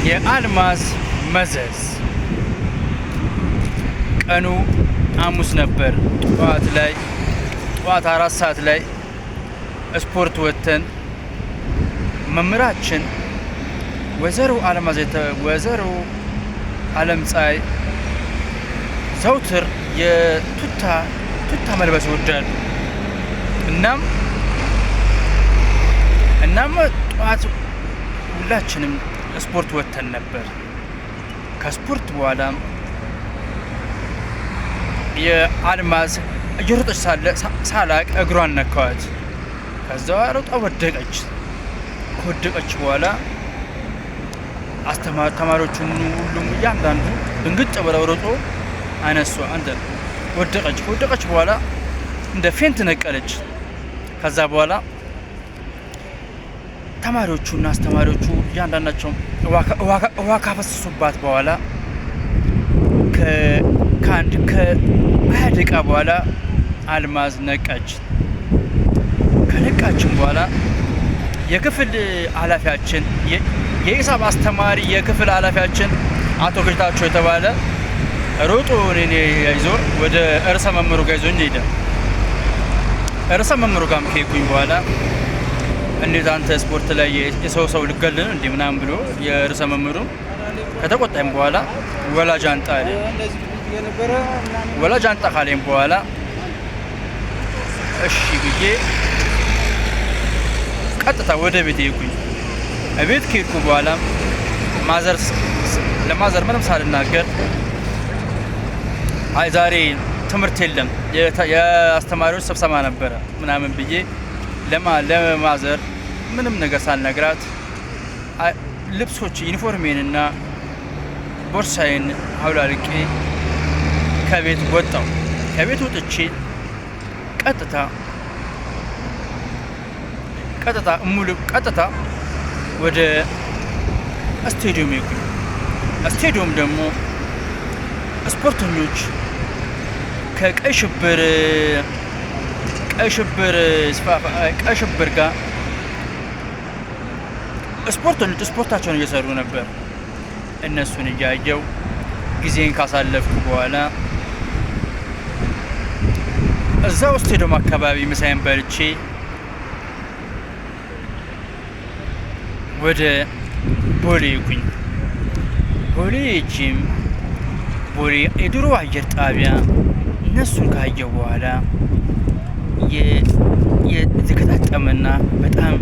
የአልማዝ መዘዝ ቀኑ ሐሙስ ነበር። ጠዋት 4 ሰዓት ላይ ስፖርት ወጥተን መምህራችን ወይዘሮ ዓለምፀሐይ ዘውትር የቱታ መልበስ ይወዳሉ። እናም ጠዋት ሁላችንም ስፖርት ወጥተን ነበር። ከስፖርት በኋላ የአልማዝ እየሮጠች ሳላቅ እግሯን ነካዋት። ከዛ ሮጣ ወደቀች። ከወደቀች በኋላ ተማሪዎቹን ሁሉም እያንዳንዱ ድንግጥ ብለው ሮጦ አነሷ። ወደቀች በኋላ እንደ ፌንት ነቀለች። ከዛ በኋላ ተማሪዎቹና አስተማሪዎቹ እያንዳንዳቸው ውሃ ካፈሰሱባት በኋላ ከ20 ደቂቃ በኋላ አልማዝ ነቃች። ከነቃችን በኋላ የክፍል ኃላፊያችን የሂሳብ አስተማሪ የክፍል ኃላፊያችን አቶ ጌታቸው የተባለ ሮጦ እኔ ይዞ ወደ ርዕሰ መምህሩ ጋር ይዞኝ ሄደ። ርዕሰ መምህሩ ጋርም ከሄድኩኝ በኋላ እንዴት አንተ ስፖርት ላይ የሰው ልገል ነው እንዴ ምናምን ብሎ የርዕሰ መምህሩ ከተቆጣኝ በኋላ ወላጅ አንጣ ካለኝ በኋላ እሺ ብዬ ቀጥታ ወደ ቤት ሄድኩኝ። ቤት ከሄድኩ በኋላ ለማዘር ምንም ሳልናገር አይ ዛሬ ትምህርት የለም የአስተማሪዎች ስብሰባ ነበረ ምናምን ብዬ ለማዘር ምንም ነገር ሳልነግራት ልብሶች ዩኒፎርሜንና ቦርሳዬን አውላልቄ ከቤት ወጣሁ። ከቤት ወጥቼ ቀጥታ ወደ ስቴዲየም ሄድኩኝ። ስቴዲየም ደግሞ ስፖርተኞች ከቀይ ሽብር ጋር ስፖርተኞች ስፖርታቸውን እየሰሩ ነበር። እነሱን እያየው ጊዜን ካሳለፍኩ በኋላ እዛው ስቴዲየም አካባቢ ምሳዬን በልቼ ወደ ቦሌ ሄድኩኝ። ቦሌ የድሮ አየር ጣቢያ እነሱን ካየው በኋላ የተገጣጠመና በጣም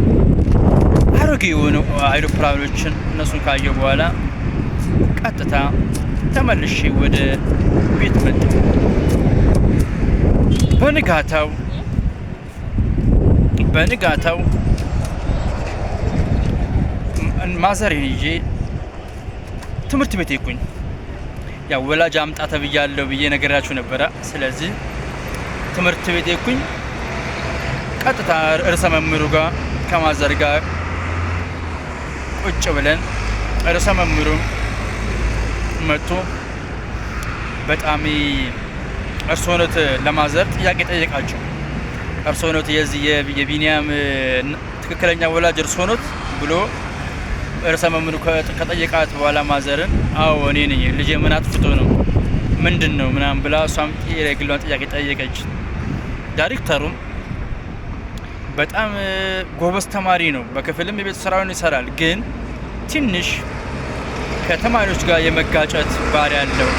አሮጌ የሆኑ አይሮፕላኖችን እነሱን ካየው በኋላ ቀጥታ ተመልሼ ወደ ቤት መጣሁ። በንጋታው ማዘሬን ይዤ ትምህርት ቤት ሄድኩኝ። ያው ወላጅ አምጣ ተብያለሁ ብዬ ነገራችሁ ነበረ። ስለዚህ ትምህርት ቤት ሄድኩኝ። ቀጥታ ርዕሰ መምህሩ ጋር ከማዘር ጋር ቁጭ ብለን ርዕሰ መምህሩ መጥቶ በጣም እርስዎ ኖት ለማዘር ጥያቄ ጠየቃቸው። እርስዎ ኖት የዚህ የቢኒያም ትክክለኛ ወላጅ እርስዎ ኖት ብሎ ርዕሰ መምህሩ ከጠየቃት በኋላ ማዘርን አዎ እኔ ነኝ፣ ልጄ ምን አጥፍቶ ነው ምንድን ነው ምናምን ብላ እሷም የግሏን ጥያቄ ጠየቀች። ዳይሬክተሩም በጣም ጎበዝ ተማሪ ነው፣ በክፍልም የቤት ስራውን ይሰራል፣ ግን ትንሽ ከተማሪዎች ጋር የመጋጨት ባህሪ ያለው።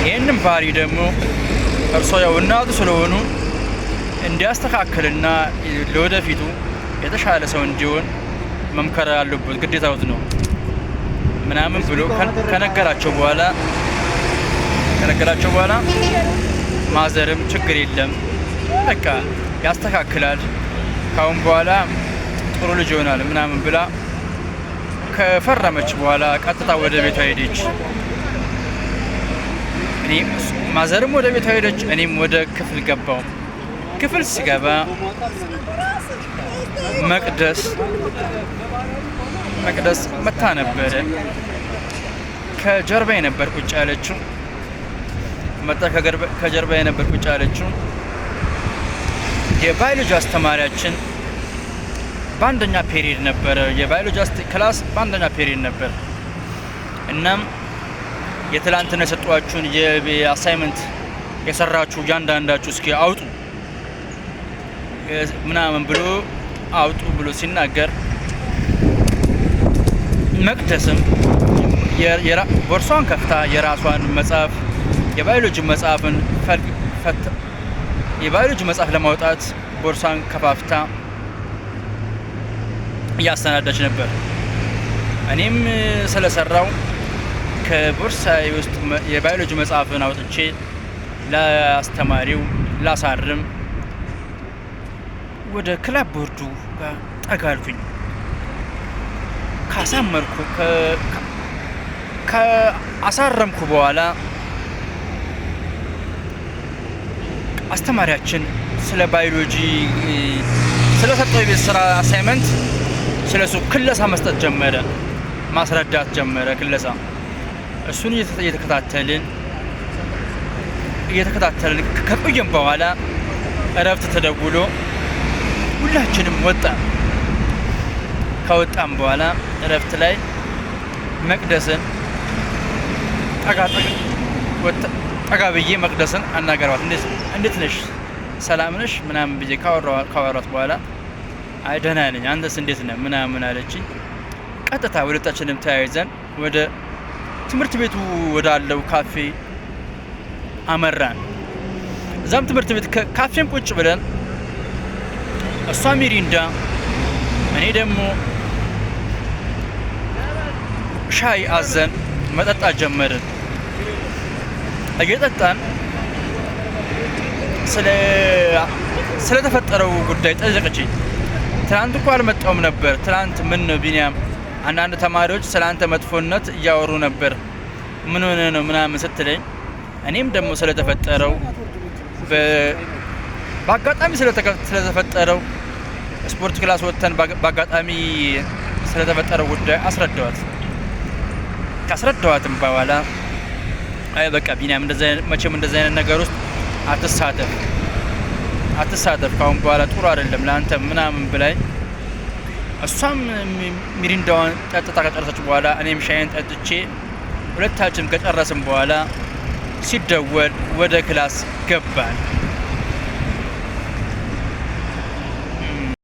ይህንም ባህሪ ደግሞ እርሶ ያው እናቱ ስለሆኑ እንዲያስተካክልና ለወደፊቱ የተሻለ ሰው እንዲሆን መምከር አለበት፣ ግዴታዎት ነው ምናምን ብሎ ከነገራቸው በኋላ ማዘርም ችግር የለም በቃ ያስተካክላል፣ ካሁን በኋላ ጥሩ ልጅ ይሆናል ምናምን ብላ ከፈረመች በኋላ ቀጥታ ወደ ቤቷ ሄደች። ማዘርም ወደ ቤቷ ሄደች፣ እኔም ወደ ክፍል ገባው። ክፍል ሲገባ መቅደስ መታ ነበረ። ከጀርባዬ ነበር ቁጭ ያለችው። ከጀርባዬ ነበር ቁጭ ያለችው። የባዮሎጂ አስተማሪያችን በአንደኛ ፔሪድ ነበረ። የባዮሎጂ ክላስ በአንደኛ ፔሪድ ነበር። እናም የትላንትና የሰጧችሁን የአሳይመንት የሰራችሁ እያንዳንዳችሁ እስኪ አውጡ ምናምን ብሎ አውጡ ብሎ ሲናገር መቅደስም ቦርሷን ከፍታ የራሷን መጽሐፍ የባዮሎጂ መጽሐፍ ለማውጣት ቦርሷን ከፋፍታ እያሰናዳች ነበር። እኔም ስለሰራው ከቦርሳዬ ውስጥ የባዮሎጂ መጽሐፍን አውጥቼ ለአስተማሪው ላሳርም ወደ ክላብ ቦርዱ ጋር ጠጋልኩኝ። ከአሳረምኩ በኋላ አስተማሪያችን ስለ ባዮሎጂ ስለሰጠው የቤት ስራ አሳይመንት ስለሱ ክለሳ መስጠት ጀመረ፣ ማስረዳት ጀመረ ክለሳ። እሱን እየተከታተልን ከቆየም በኋላ እረፍት ተደውሎ ሁላችንም ወጣን። ከወጣም በኋላ እረፍት ላይ መቅደስን ጠጋ ብዬ መቅደስን አናገሯት። እንዴት ነሽ ሰላም ነሽ ምናምን ብዬ ካወሯት በኋላ አይ ደህና ነኝ አንተስ እንዴት ነህ ምናምን አለችኝ። ቀጥታ ሁለታችንም ተያይዘን ወደ ትምህርት ቤቱ ወዳለው ካፌ አመራን። እዛም ትምህርት ቤት ካፌም ቁጭ ብለን እሷ ሚሪንዳ እኔ ደግሞ ሻይ አዘን መጠጣት ጀመርን። እየጠጣን ስለተፈጠረው ጉዳይ ጠየቀችኝ። ትናንት እኮ አልመጣሁም ነበር። ትናንት ምን ቢኒያም አንዳንድ ተማሪዎች ስላንተ መጥፎነት እያወሩ ነበር ምን ሆነ ነው ምናምን ስትለኝ እኔም ደግሞ ስለተፈጠረው በአጋጣሚ ስለተፈጠረው ስፖርት ክላስ ወጥተን በአጋጣሚ ስለተፈጠረው ጉዳይ ካስረዳዋትም በኋላ አይ በቃ ቢኒያም መቼም እንደዚህ አይነት ነገር ውስጥ አትሳተፍ ካሁን በኋላ ጥሩ አይደለም ለአንተ ምናምን ብላኝ እሷም ሚሪንዳዋን ጠጥታ ከጨረሰች በኋላ እኔም ሻይን ጠጥቼ ሁለታችንም ከጨረስን በኋላ ሲደወል ወደ ክላስ ገባን።